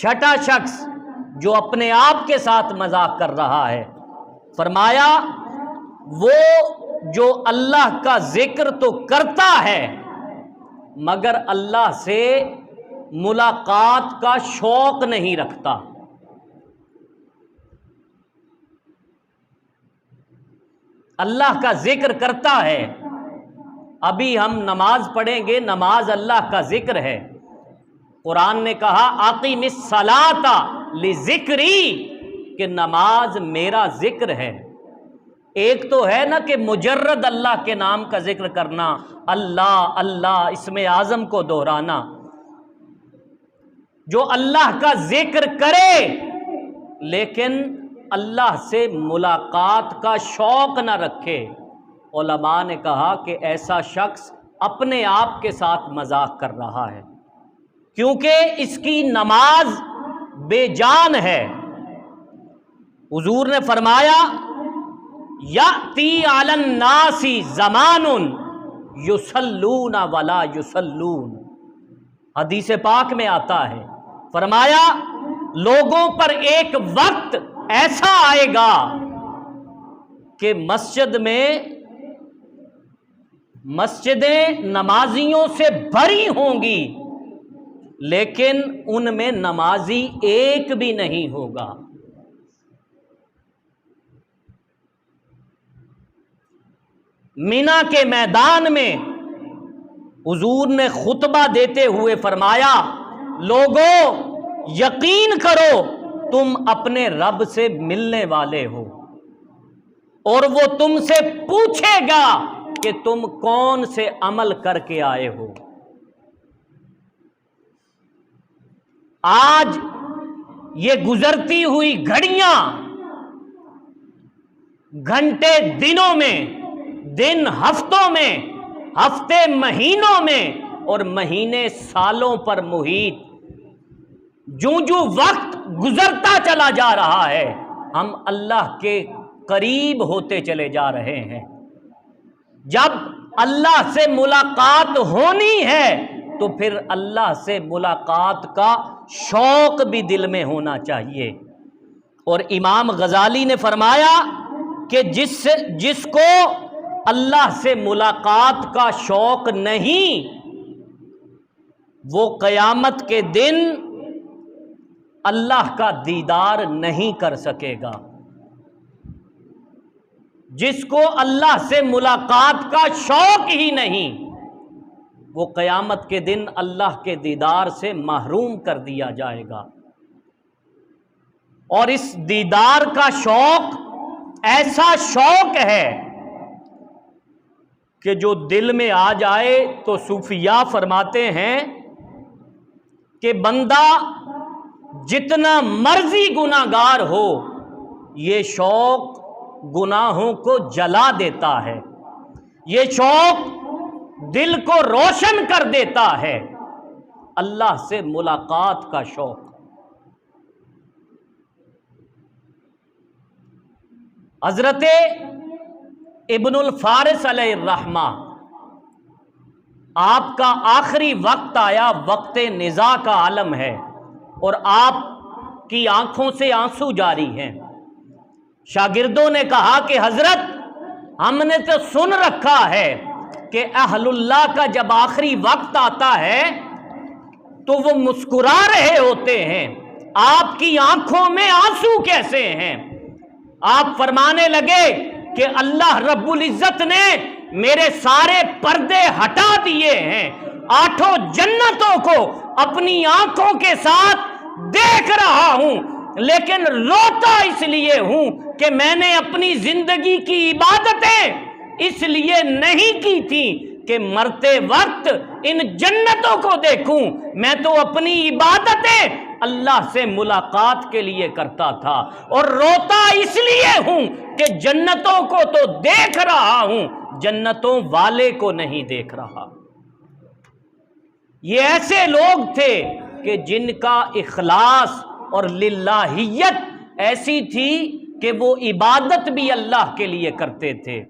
چھٹا شخص جو اپنے آپ کے ساتھ مذاق کر رہا ہے، فرمایا وہ جو اللہ کا ذکر تو کرتا ہے مگر اللہ سے ملاقات کا شوق نہیں رکھتا۔ اللہ کا ذکر کرتا ہے، ابھی ہم نماز پڑھیں گے، نماز اللہ کا ذکر ہے۔ قرآن نے کہا اقیم الصلاۃ لذکری، کہ نماز میرا ذکر ہے۔ ایک تو ہے نا کہ مجرد اللہ کے نام کا ذکر کرنا، اللہ اللہ اسم اعظم کو دہرانا، جو اللہ کا ذکر کرے لیکن اللہ سے ملاقات کا شوق نہ رکھے، علماء نے کہا کہ ایسا شخص اپنے آپ کے ساتھ مذاق کر رہا ہے، کیونکہ اس کی نماز بے جان ہے۔ حضور نے فرمایا یأتی علی الناس زمان یصلون ولا یصلون، حدیث پاک میں آتا ہے، فرمایا لوگوں پر ایک وقت ایسا آئے گا کہ مسجدیں نمازیوں سے بھری ہوں گی لیکن ان میں نمازی ایک بھی نہیں ہوگا۔ مینا کے میدان میں حضور نے خطبہ دیتے ہوئے فرمایا لوگو یقین کرو تم اپنے رب سے ملنے والے ہو، اور وہ تم سے پوچھے گا کہ تم کون سے عمل کر کے آئے ہو۔ آج یہ گزرتی ہوئی گھڑیاں گھنٹے دنوں میں، دن ہفتوں میں، ہفتے مہینوں میں، اور مہینے سالوں پر محیط، جو وقت گزرتا چلا جا رہا ہے ہم اللہ کے قریب ہوتے چلے جا رہے ہیں۔ جب اللہ سے ملاقات ہونی ہے تو پھر اللہ سے ملاقات کا شوق بھی دل میں ہونا چاہیے۔ اور امام غزالی نے فرمایا کہ جس کو اللہ سے ملاقات کا شوق نہیں وہ قیامت کے دن اللہ کا دیدار نہیں کر سکے گا۔ جس کو اللہ سے ملاقات کا شوق ہی نہیں وہ قیامت کے دن اللہ کے دیدار سے محروم کر دیا جائے گا۔ اور اس دیدار کا شوق ایسا شوق ہے کہ جو دل میں آ جائے تو صوفیاء فرماتے ہیں کہ بندہ جتنا مرضی گناہگار ہو یہ شوق گناہوں کو جلا دیتا ہے، یہ شوق دل کو روشن کر دیتا ہے، اللہ سے ملاقات کا شوق۔ حضرت ابن الفارس علیہ الرحمہ، آپ کا آخری وقت آیا، وقت نزاع کا عالم ہے اور آپ کی آنکھوں سے آنسو جاری ہیں۔ شاگردوں نے کہا کہ حضرت ہم نے تو سن رکھا ہے کہ اہل اللہ کا جب آخری وقت آتا ہے تو وہ مسکرا رہے ہوتے ہیں، آپ کی آنکھوں میں آنسو کیسے ہیں؟ آپ فرمانے لگے کہ اللہ رب العزت نے میرے سارے پردے ہٹا دیے ہیں، 8 جنتوں کو اپنی آنکھوں کے ساتھ دیکھ رہا ہوں، لیکن روتا اس لیے ہوں کہ میں نے اپنی زندگی کی عبادتیں اس لیے نہیں کی تھی کہ مرتے وقت ان جنتوں کو دیکھوں، میں تو اپنی عبادتیں اللہ سے ملاقات کے لیے کرتا تھا، اور روتا اس لیے ہوں کہ جنتوں کو تو دیکھ رہا ہوں، جنتوں والے کو نہیں دیکھ رہا۔ یہ ایسے لوگ تھے کہ جن کا اخلاص اور للہیت ایسی تھی کہ وہ عبادت بھی اللہ کے لیے کرتے تھے۔